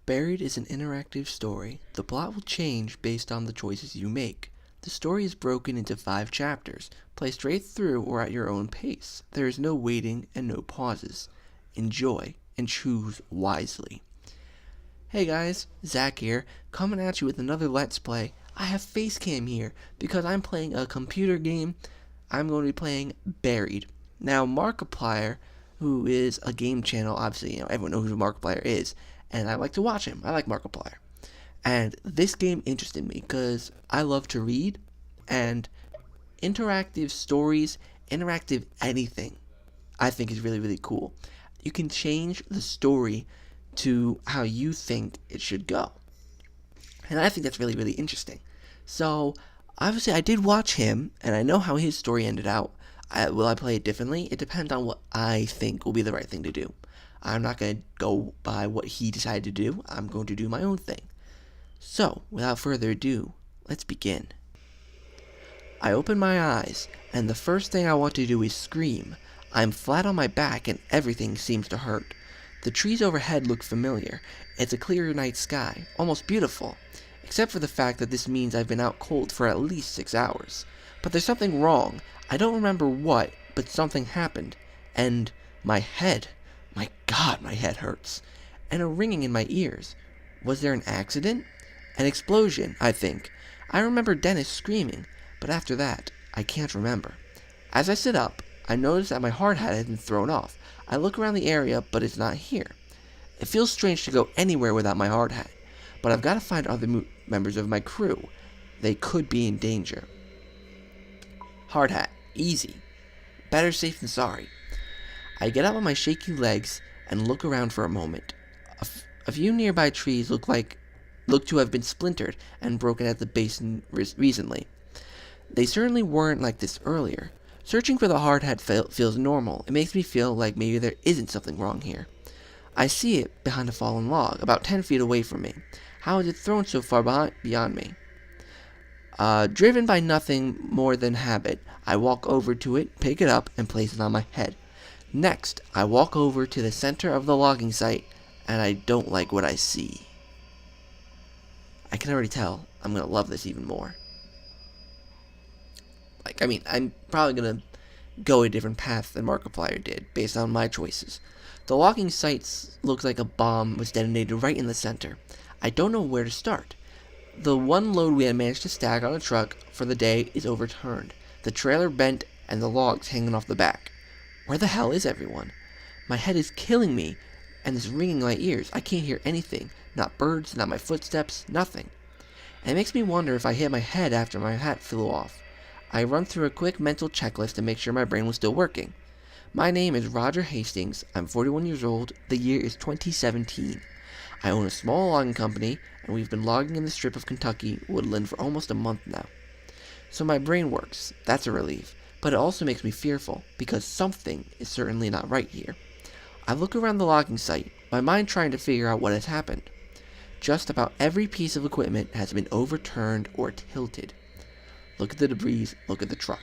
Buried is an interactive story. The plot will change based on the choices you make. The story is broken into 5 chapters. Play straight through or at your own pace. There is no waiting and no pauses. Enjoy and choose wisely. Hey guys, Zach here, coming at you with another Let's Play. I have Facecam here because I'm playing a computer game. I'm going to be playing Buried. Now, Markiplier, who is a game channel, obviously, everyone knows who Markiplier is, and I like to watch him. I like Markiplier. And this game interested me because I love to read, and interactive stories, interactive anything, I think is really, really cool. You can change the story to how you think it should go. And I think that's really, really interesting. So, obviously, I did watch him, and I know how his story ended out. Will I play it differently? It depends on what I think will be the right thing to do. I'm not going to go by what he decided to do. I'm going to do my own thing. So, without further ado, let's begin. I open my eyes, and the first thing I want to do is scream. I'm flat on my back, and everything seems to hurt. The trees overhead look familiar. It's a clear night sky, almost beautiful, except for the fact that this means I've been out cold for at least 6 hours. But there's something wrong. I don't remember what, but something happened. And my head. My God, my head hurts. And a ringing in my ears. Was there an accident? An explosion, I think. I remember Dennis screaming, but after that, I can't remember. As I sit up, I notice that my hard hat has been thrown off. I look around the area, but it's not here. It feels strange to go anywhere without my hard hat, but I've got to find other members of my crew. They could be in danger. Hard hat. Easy. Better safe than sorry. I get up on my shaky legs and look around for a moment. A few nearby trees look to have been splintered and broken at the base recently. They certainly weren't like this earlier. Searching for the hard hat feels normal. It makes me feel like maybe there isn't something wrong here. I see it behind a fallen log, about 10 feet away from me. How is it thrown so far beyond me? Driven by nothing more than habit, I walk over to it, pick it up, and place it on my head. Next, I walk over to the center of the logging site, and I don't like what I see. I can already tell I'm going to love this even more. I'm probably going to go a different path than Markiplier did, based on my choices. The logging site looks like a bomb was detonated right in the center. I don't know where to start. The one load we had managed to stack on a truck for the day is overturned. The trailer bent and the logs hanging off the back. Where the hell is everyone? My head is killing me, and this ringing in my ears. I can't hear anything. Not birds, not my footsteps, nothing. And it makes me wonder if I hit my head after my hat flew off. I run through a quick mental checklist to make sure my brain was still working. My name is Roger Hastings. I'm 41 years old. The year is 2017. I own a small logging company, and we've been logging in the strip of Kentucky woodland for almost a month now. So my brain works. That's a relief. But it also makes me fearful, because something is certainly not right here. I look around the logging site, my mind trying to figure out what has happened. Just about every piece of equipment has been overturned or tilted. Look at the debris, look at the truck.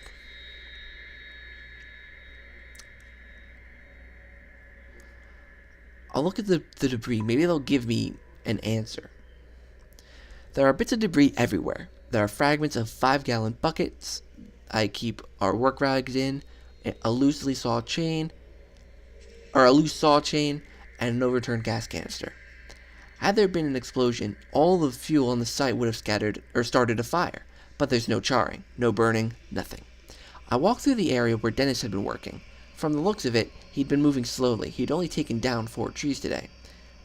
I'll look at the debris, maybe they'll give me an answer. There are bits of debris everywhere. There are fragments of 5-gallon buckets I keep our work rags in, a loose saw chain, and an overturned gas canister. Had there been an explosion, all the fuel on the site would have scattered or started a fire, but there's no charring, no burning, nothing. I walked through the area where Dennis had been working. From the looks of it, he'd been moving slowly. He'd only taken down 4 trees today.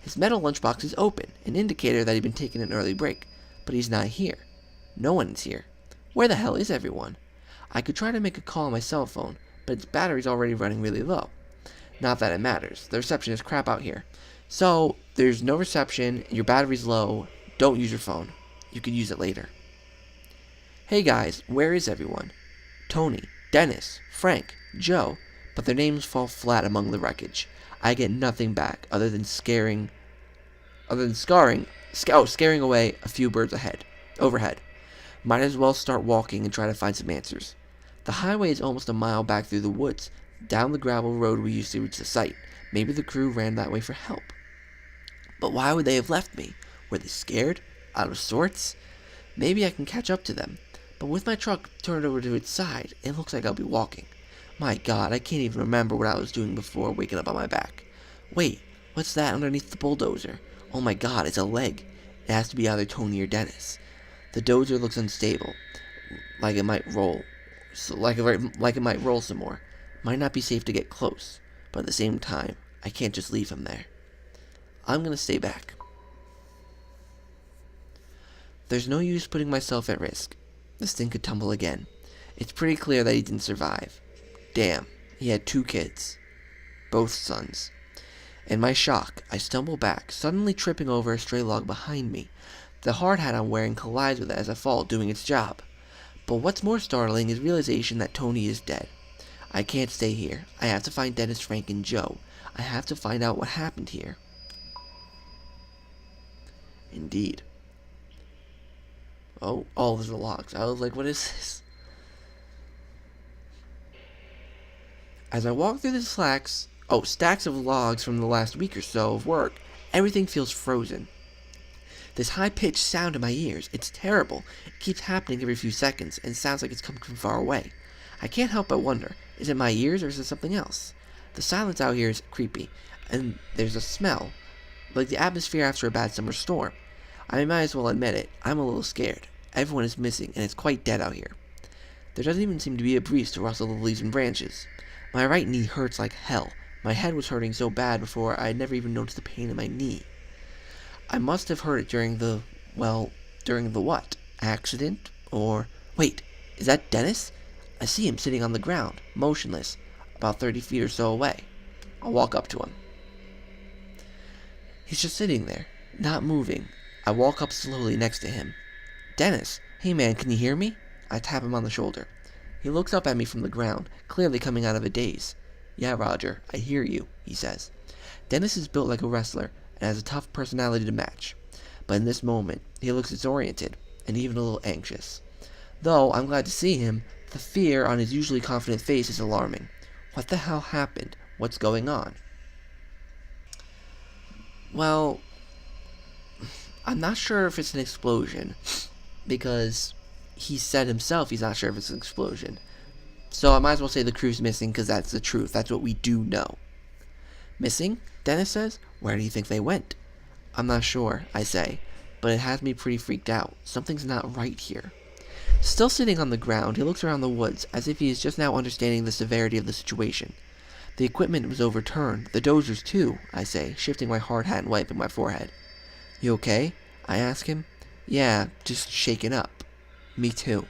His metal lunchbox is open, an indicator that he'd been taking an early break, but he's not here. No one is here. Where the hell is everyone? I could try to make a call on my cell phone, but its battery's already running really low. Not that it matters. The reception is crap out here. So, there's no reception, your battery's low, don't use your phone. You can use it later. Hey guys, where is everyone? Tony, Dennis, Frank, Joe, but their names fall flat among the wreckage. I get nothing back other than scaring away a few birds overhead. Might as well start walking and try to find some answers. The highway is almost a mile back through the woods, down the gravel road we used to reach the site. Maybe the crew ran that way for help. But why would they have left me? Were they scared? Out of sorts? Maybe I can catch up to them. But with my truck turned over to its side, it looks like I'll be walking. My God, I can't even remember what I was doing before waking up on my back. Wait, what's that underneath the bulldozer? Oh my God, it's a leg. It has to be either Tony or Dennis. The dozer looks unstable, like it might roll, like it might roll some more. Might not be safe to get close, but at the same time, I can't just leave him there. I'm gonna stay back. There's no use putting myself at risk. This thing could tumble again. It's pretty clear that he didn't survive. Damn, he had 2 kids. Both sons. In my shock, I stumble back, suddenly tripping over a stray log behind me. The hard hat I'm wearing collides with it as I fall, doing its job. But what's more startling is realization that Tony is dead. I can't stay here. I have to find Dennis, Frank, and Joe. I have to find out what happened here. Indeed. Oh, all of the logs. I was like, what is this? As I walk through the stacks of logs from the last week or so of work, everything feels frozen. This high-pitched sound in my ears, it's terrible. It keeps happening every few seconds, and sounds like it's coming from far away. I can't help but wonder, is it my ears or is it something else? The silence out here is creepy, and there's a smell, like the atmosphere after a bad summer storm. I might as well admit it, I'm a little scared. Everyone is missing, and it's quite dead out here. There doesn't even seem to be a breeze to rustle the leaves and branches. My right knee hurts like hell. My head was hurting so bad before I had never even noticed the pain in my knee. I must have heard it during the what? Accident? Or, wait, is that Dennis? I see him sitting on the ground, motionless, about 30 feet or so away. I'll walk up to him. He's just sitting there, not moving. I walk up slowly next to him. Dennis, hey man, can you hear me? I tap him on the shoulder. He looks up at me from the ground, clearly coming out of a daze. Yeah, Roger, I hear you, he says. Dennis is built like a wrestler and has a tough personality to match. But in this moment, he looks disoriented and even a little anxious. Though I'm glad to see him, the fear on his usually confident face is alarming. What the hell happened? What's going on? Well, I'm not sure if it's an explosion, because he said himself he's not sure if it's an explosion. So I might as well say the crew's missing, because that's the truth. That's what we do know. Missing? Dennis says. Where do you think they went? I'm not sure, I say, but it has me pretty freaked out. Something's not right here. Still sitting on the ground, he looks around the woods, as if he is just now understanding the severity of the situation. The equipment was overturned, the dozers too, I say, shifting my hard hat and wiping my forehead. You okay? I ask him. Yeah, just shaken up. Me too.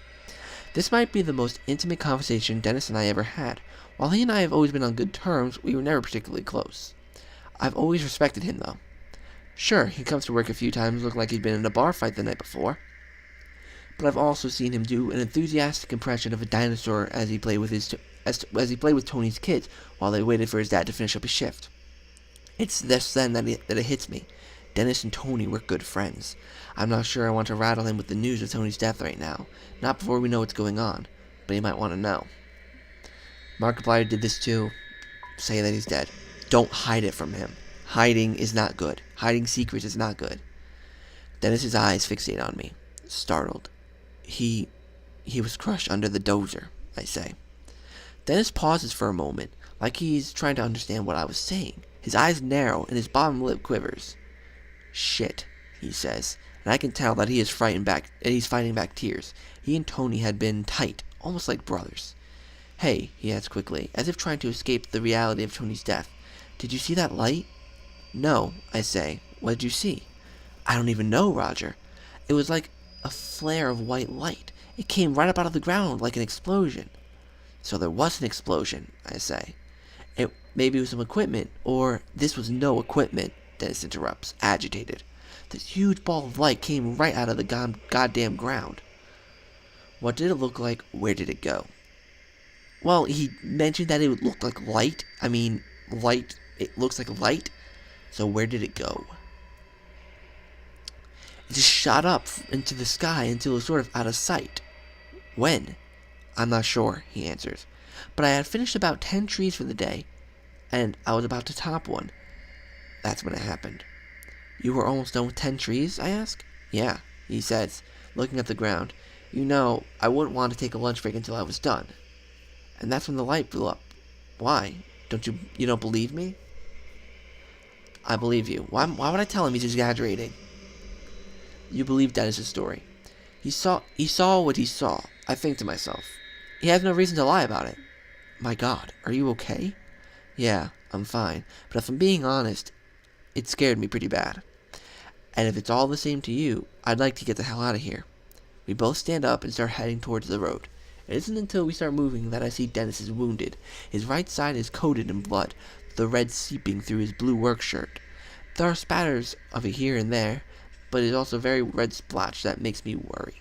This might be the most intimate conversation Dennis and I ever had. While he and I have always been on good terms, we were never particularly close. I've always respected him, though. Sure, he comes to work a few times looking like he'd been in a bar fight the night before. But I've also seen him do an enthusiastic impression of a dinosaur as he played with Tony's kids while they waited for his dad to finish up his shift. It's this then that it hits me. Dennis and Tony were good friends. I'm not sure I want to rattle him with the news of Tony's death right now. Not before we know what's going on. But he might want to know. Markiplier did this too. Say that he's dead. Don't hide it from him. Hiding is not good. Hiding secrets is not good. Dennis's eyes fixate on me, startled. He was crushed under the dozer, I say. Dennis pauses for a moment, like he's trying to understand what I was saying. His eyes narrow and his bottom lip quivers. Shit, he says, and I can tell that he's fighting back tears. He and Tony had been tight, almost like brothers. Hey, he adds quickly, as if trying to escape the reality of Tony's death. Did you see that light? No, I say. What did you see? I don't even know, Roger. It was like a flare of white light. It came right up out of the ground like an explosion. So there was an explosion, I say. Maybe it was some equipment, or this was no equipment, Dennis interrupts, agitated. This huge ball of light came right out of the goddamn ground. What did it look like? Where did it go? Well, he mentioned that it would look like light. I mean, light. It looks like light. So where did it go? It just shot up into the sky until it was sort of out of sight. When? I'm not sure, he answers. But I had finished about 10 trees for the day, and I was about to top one. That's when it happened. You were almost done with 10 trees, I ask. Yeah, he says, looking at the ground. You know, I wouldn't want to take a lunch break until I was done. And that's when the light blew up. Why? You don't believe me? I believe you. Why would I tell him he's exaggerating? You believe Dennis's story. He saw what he saw, I think to myself. He has no reason to lie about it. My God, are you okay? Yeah, I'm fine. But if I'm being honest, it scared me pretty bad. And if it's all the same to you, I'd like to get the hell out of here. We both stand up and start heading towards the road. It isn't until we start moving that I see Dennis is wounded. His right side is coated in blood, the red seeping through his blue work shirt. There are spatters of it here and there, but it is also a very red splotch that makes me worry.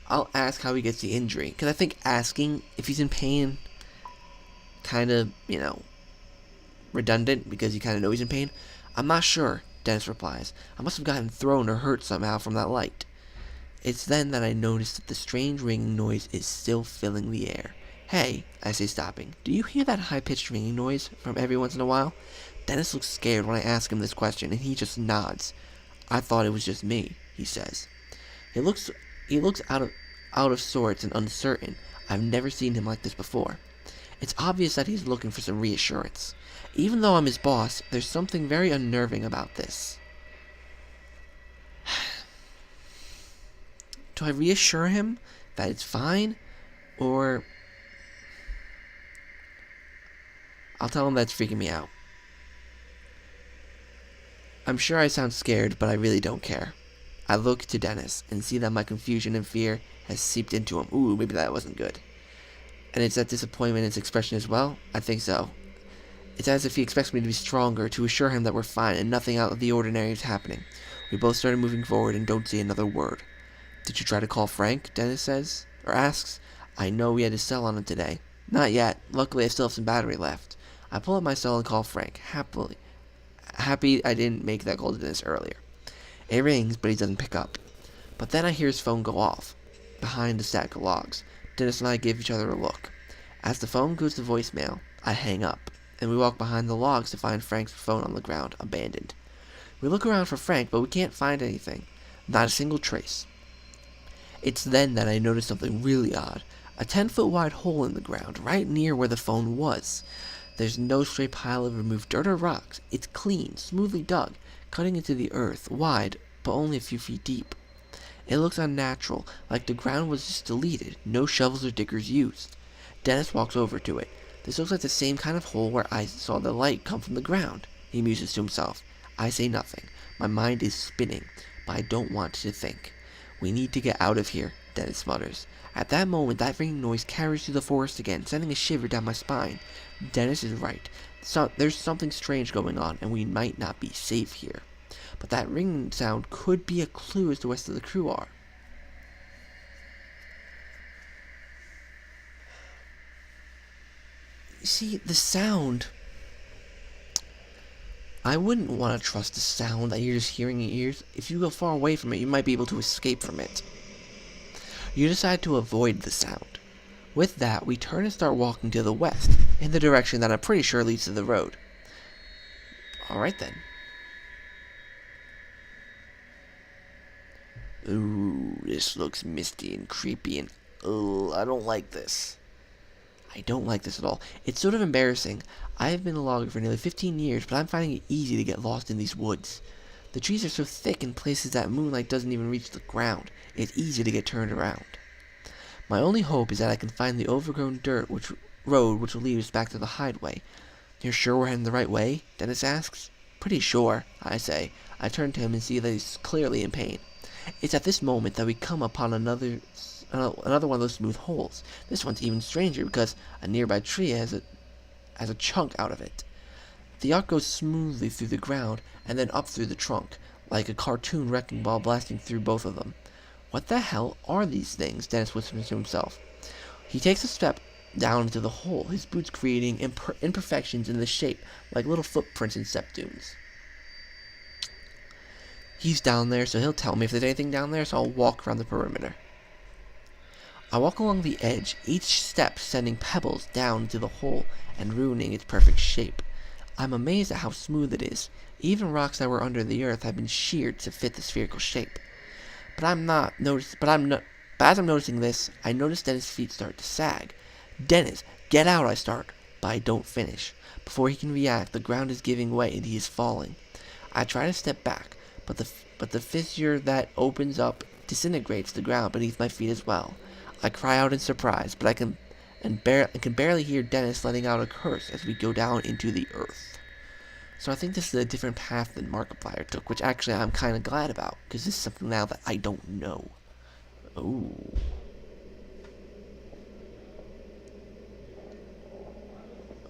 I'll ask how he gets the injury, because I think asking if he's in pain kind of, redundant, because you kind of know he's in pain. I'm not sure, Dennis replies. I must have gotten thrown or hurt somehow from that light. It's then that I notice that the strange ringing noise is still filling the air. Hey, I say, stopping. Do you hear that high-pitched ringing noise from every once in a while? Dennis looks scared when I ask him this question, and he just nods. I thought it was just me, he says. He looks out of sorts and uncertain. I've never seen him like this before. It's obvious that he's looking for some reassurance. Even though I'm his boss, there's something very unnerving about this. Do I reassure him that it's fine? Or I'll tell him that's freaking me out. I'm sure I sound scared, but I really don't care. I look to Dennis and see that my confusion and fear has seeped into him. Ooh, maybe that wasn't good. And it's that disappointment in his expression as well? I think so. It's as if he expects me to be stronger, to assure him that we're fine and nothing out of the ordinary is happening. We both started moving forward and don't say another word. Did you try to call Frank? Dennis says, or asks. I know we had his cell on him today. Not yet. Luckily, I still have some battery left. I pull up my cell and call Frank, happy I didn't make that call to Dennis earlier. It rings, but he doesn't pick up. But then I hear his phone go off, behind the stack of logs. Dennis and I give each other a look. As the phone goes to voicemail, I hang up, and we walk behind the logs to find Frank's phone on the ground, abandoned. We look around for Frank, but we can't find anything. Not a single trace. It's then that I notice something really odd. A 10-foot wide hole in the ground, right near where the phone was. There's no stray pile of removed dirt or rocks. It's clean, smoothly dug, cutting into the earth, wide, but only a few feet deep. It looks unnatural, like the ground was just deleted, no shovels or diggers used. Dennis walks over to it. This looks like the same kind of hole where I saw the light come from the ground, he muses to himself. I say nothing. My mind is spinning, but I don't want to think. We need to get out of here, Dennis mutters. At that moment, that ringing noise carries through the forest again, sending a shiver down my spine. Dennis is right. There's something strange going on, and we might not be safe here. But that ringing sound could be a clue as to where the rest of the crew are. You see, the sound... I wouldn't want to trust the sound that you're just hearing in your ears. If you go far away from it, you might be able to escape from it. You decide to avoid the sound. With that, we turn and start walking to the west, in the direction that I'm pretty sure leads to the road. Alright then. Ooh, this looks misty and creepy and... I don't like this. I don't like this at all. It's sort of embarrassing. I have been a logger for nearly 15 years, but I'm finding it easy to get lost in these woods. The trees are so thick in places that moonlight doesn't even reach the ground. It's easy to get turned around. My only hope is that I can find the overgrown road which will lead us back to the hideaway. You're sure we're heading the right way? Dennis asks. Pretty sure, I say. I turn to him and see that he's clearly in pain. It's at this moment that we come upon another one of those smooth holes. This one's even stranger because a nearby tree has a chunk out of it. The arc goes smoothly through the ground and then up through the trunk, like a cartoon wrecking ball blasting through both of them. What the hell are these things? Dennis whispers to himself. He takes a step down into the hole, his boots creating imperfections in the shape, like little footprints in step dunes. He's down there, so he'll tell me if there's anything down there, so I'll walk around the perimeter. I walk along the edge, each step sending pebbles down into the hole and ruining its perfect shape. I'm amazed at how smooth it is. Even rocks that were under the earth have been sheared to fit the spherical shape. But as I'm noticing this, I notice Dennis' feet start to sag. Dennis, get out, I start, but I don't finish. Before he can react, the ground is giving way and he is falling. I try to step back, but the fissure that opens up disintegrates the ground beneath my feet as well. I cry out in surprise, but I can barely hear Dennis letting out a curse as we go down into the earth. So I think this is a different path than Markiplier took, which actually I'm kind of glad about, because this is something now that I don't know. Oh.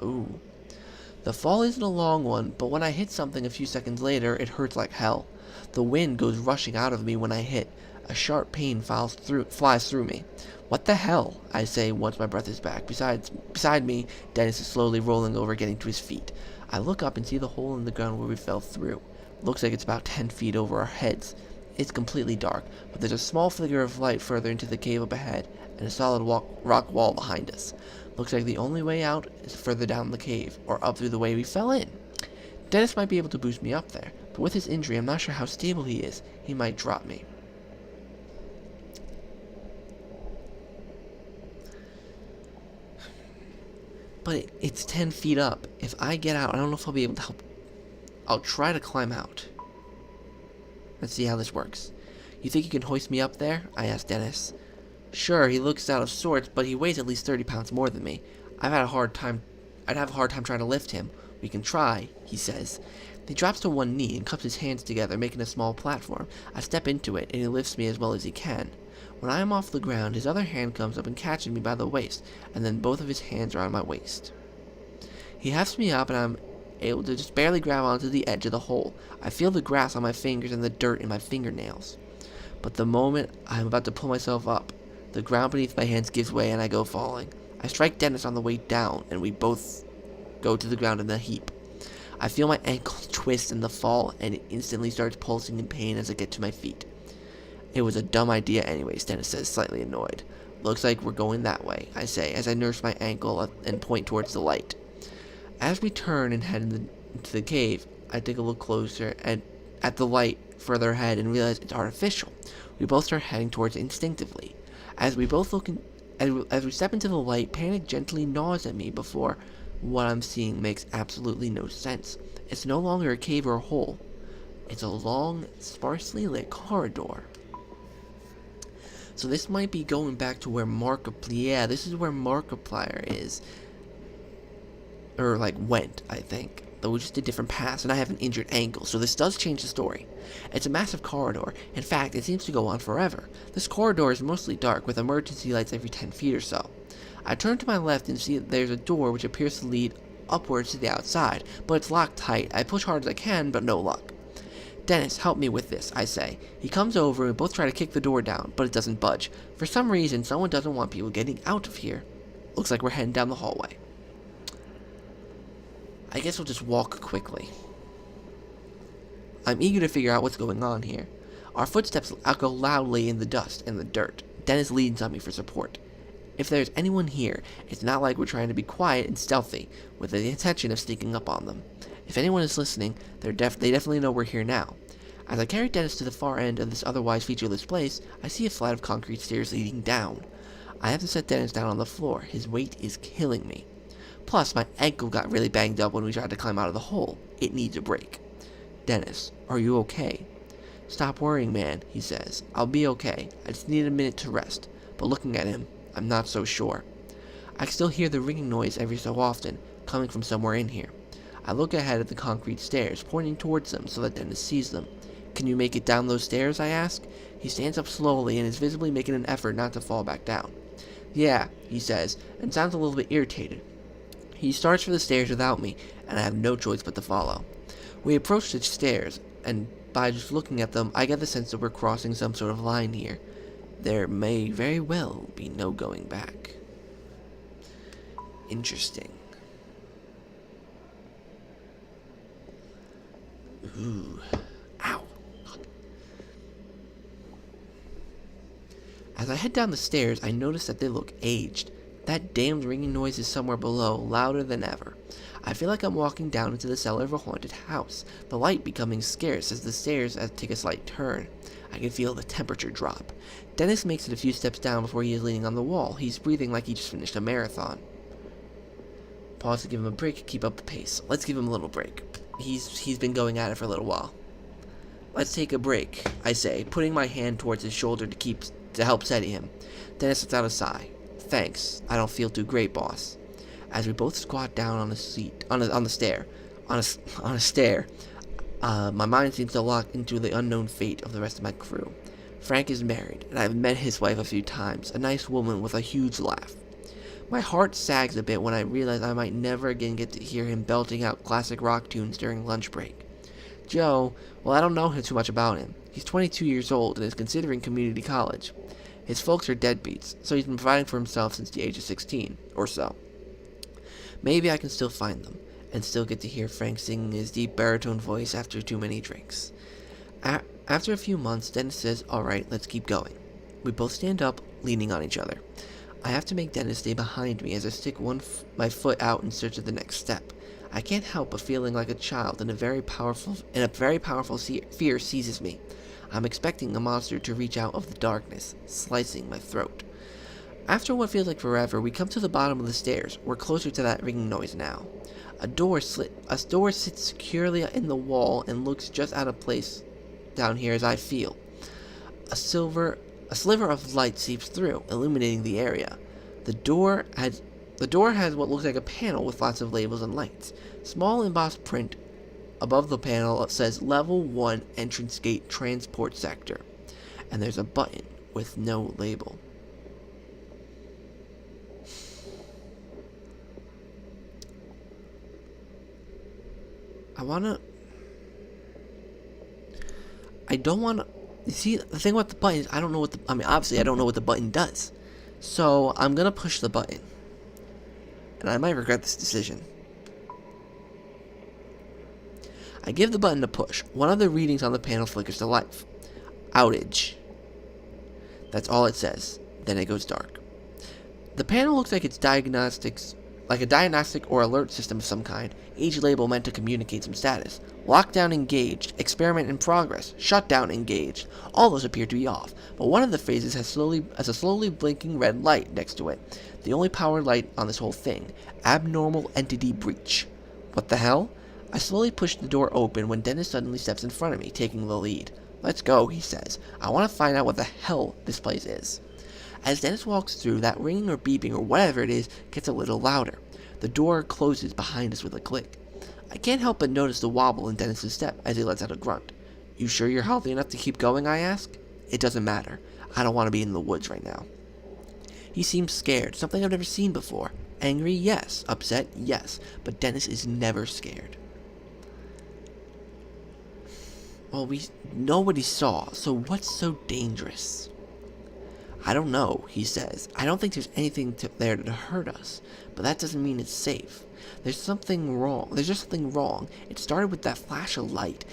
Oh. The fall isn't a long one, but when I hit something a few seconds later, it hurts like hell. The wind goes rushing out of me when I hit. A sharp pain flies through me. What the hell? I say once my breath is back. Beside me, Dennis is slowly rolling over, getting to his feet. I look up and see the hole in the ground where we fell through. Looks like it's about 10 feet over our heads. It's completely dark, but there's a small flicker of light further into the cave up ahead, and a solid rock wall behind us. Looks like the only way out is further down the cave, or up through the way we fell in. Dennis might be able to boost me up there, but with his injury, I'm not sure how stable he is. He might drop me. But it's 10 feet up. If I get out, I don't know if I'll be able to help. I'll try to climb out. Let's see how this works. You think you can hoist me up there? I asked Dennis. Sure, he looks out of sorts, but he weighs at least 30 pounds more than me. I'd have a hard time trying to lift him. We can try, he says. He drops to one knee and cups his hands together, making a small platform. I step into it, and he lifts me as well as he can. When I am off the ground, his other hand comes up and catches me by the waist, and then both of his hands are on my waist. He hefts me up, and I'm able to just barely grab onto the edge of the hole. I feel the grass on my fingers and the dirt in my fingernails. But the moment I'm about to pull myself up, the ground beneath my hands gives way and I go falling. I strike Dennis on the way down, and we both go to the ground in a heap. I feel my ankle twist in the fall, and it instantly starts pulsing in pain as I get to my feet. It was a dumb idea anyways, Dennis says, slightly annoyed. Looks like we're going that way, I say, as I nurse my ankle and point towards the light. As we turn and head into the cave, I take a look closer at the light further ahead and realize it's artificial. We both start heading towards it instinctively. As we step into the light, panic gently gnaws at me before what I'm seeing makes absolutely no sense. It's no longer a cave or a hole. It's a long, sparsely lit corridor. So this might be going back to where Markiplier, this is where Markiplier is. Or, went, I think. Though we just did different paths, and I have an injured ankle, so this does change the story. It's a massive corridor. In fact, it seems to go on forever. This corridor is mostly dark, with emergency lights every 10 feet or so. I turn to my left and see that there's a door which appears to lead upwards to the outside, but it's locked tight. I push hard as I can, but no luck. Dennis, help me with this, I say. He comes over and we both try to kick the door down, but it doesn't budge. For some reason, someone doesn't want people getting out of here. Looks like we're heading down the hallway. I guess we'll just walk quickly. I'm eager to figure out what's going on here. Our footsteps echo loudly in the dust and the dirt. Dennis leans on me for support. If there's anyone here, it's not like we're trying to be quiet and stealthy, with the intention of sneaking up on them. If anyone is listening, they definitely know we're here now. As I carry Dennis to the far end of this otherwise featureless place, I see a flight of concrete stairs leading down. I have to set Dennis down on the floor. His weight is killing me. Plus, my ankle got really banged up when we tried to climb out of the hole. It needs a break. Dennis, are you okay? Stop worrying, man, he says. I'll be okay. I just need a minute to rest. But looking at him, I'm not so sure. I can still hear the ringing noise every so often, coming from somewhere in here. I look ahead at the concrete stairs, pointing towards them so that Dennis sees them. Can you make it down those stairs, I ask? He stands up slowly and is visibly making an effort not to fall back down. Yeah, he says, and sounds a little bit irritated. He starts for the stairs without me, and I have no choice but to follow. We approach the stairs, and by just looking at them, I get the sense that we're crossing some sort of line here. There may very well be no going back. Interesting. Ooh. Ow. As I head down the stairs, I notice that they look aged. That damned ringing noise is somewhere below, louder than ever. I feel like I'm walking down into the cellar of a haunted house, the light becoming scarce as the stairs take a slight turn. I can feel the temperature drop. Dennis makes it a few steps down before he is leaning on the wall. He's breathing like he just finished a marathon. Pause to give him a break, keep up the pace. Let's give him a little break. He's been going at it for a little while. Let's take a break, I say, putting my hand towards his shoulder to help steady him. Dennis lets out a sigh. Thanks. I don't feel too great, boss. As we both squat down on a stair, my mind seems to lock into the unknown fate of the rest of my crew. Frank is married, and I've met his wife a few times, a nice woman with a huge laugh. My heart sags a bit when I realize I might never again get to hear him belting out classic rock tunes during lunch break. Joe, well, I don't know too much about him. He's 22 years old and is considering community college. His folks are deadbeats, so he's been providing for himself since the age of 16, or so. Maybe I can still find them, and still get to hear Frank singing his deep baritone voice after too many drinks. After a few months, Dennis says, alright, let's keep going. We both stand up, leaning on each other. I have to make Dennis stay behind me as I stick my foot out in search of the next step. I can't help but feeling like a child, and a very powerful fear seizes me. I'm expecting the monster to reach out of the darkness, slicing my throat. After what feels like forever, we come to the bottom of the stairs. We're closer to that ringing noise now. A door sits securely in the wall and looks just out of place down here as I feel. A sliver of light seeps through, illuminating the area. The door has what looks like a panel with lots of labels and lights. Small embossed print above the panel says Level 1 Entrance Gate Transport Sector. And there's a button with no label. You see, the thing about the button is obviously I don't know what the button does. So, I'm gonna push the button. And I might regret this decision. I give the button a push. One of the readings on the panel flickers to life. Outage. That's all it says. Then it goes dark. The panel looks like it's like a diagnostic or alert system of some kind. Each label meant to communicate some status. Lockdown engaged, experiment in progress, shutdown engaged. All those appear to be off, but one of the phases has a slowly blinking red light next to it. The only power light on this whole thing. Abnormal entity breach. What the hell? I slowly push the door open when Dennis suddenly steps in front of me, taking the lead. Let's go, he says. I want to find out what the hell this place is. As Dennis walks through, that ringing or beeping or whatever it is gets a little louder. The door closes behind us with a click. I can't help but notice the wobble in Dennis's step as he lets out a grunt. You sure you're healthy enough to keep going, I ask? It doesn't matter. I don't want to be in the woods right now. He seems scared, something I've never seen before. Angry, yes. Upset, yes. But Dennis is never scared. Well, nobody saw, so what's so dangerous? I don't know, he says. I don't think there's anything there to hurt us, but that doesn't mean it's safe. There's something wrong. There's just something wrong. It started with that flash of light.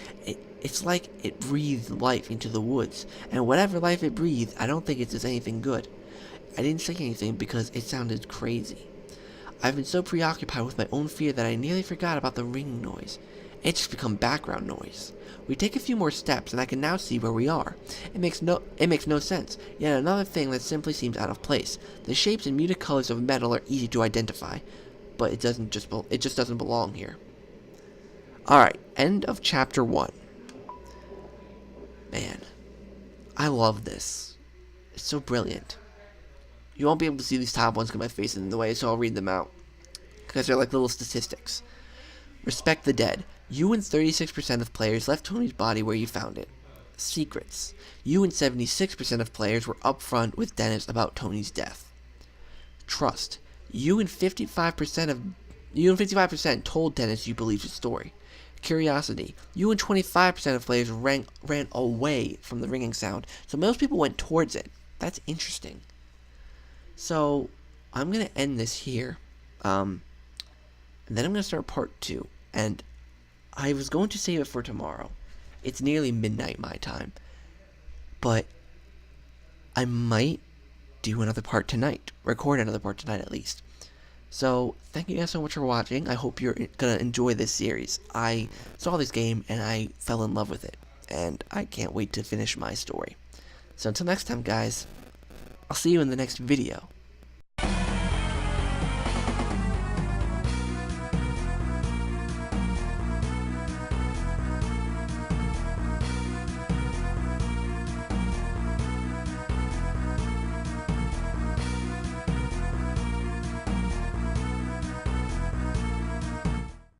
It's like it breathed life into the woods, and whatever life it breathed, I don't think it does anything good. I didn't say anything because it sounded crazy. I've been so preoccupied with my own fear that I nearly forgot about the ringing noise. It's just become background noise. We take a few more steps, and I can now see where we are. It makes no sense. Yet another thing that simply seems out of place. The shapes and muted colors of metal are easy to identify, but it just doesn't belong here. Alright, end of chapter 1. Man, I love this. It's so brilliant. You won't be able to see these top ones because my face is in the way, so I'll read them out. Because they're like little statistics. Respect the dead. You and 36% of players left Tony's body where you found it. Secrets. You and 76% of players were upfront with Dennis about Tony's death. Trust. You and 55% told Dennis you believed his story. Curiosity. You and 25% of players ran away from the ringing sound, so most people went towards it. That's interesting. So, I'm going to end this here. And then I'm going to start part 2. And I was going to save it for tomorrow. It's nearly midnight my time. But I might do another part tonight. Record another part tonight at least. So, thank you guys so much for watching. I hope you're gonna enjoy this series. I saw this game and I fell in love with it. And I can't wait to finish my story. So until next time, guys, I'll see you in the next video.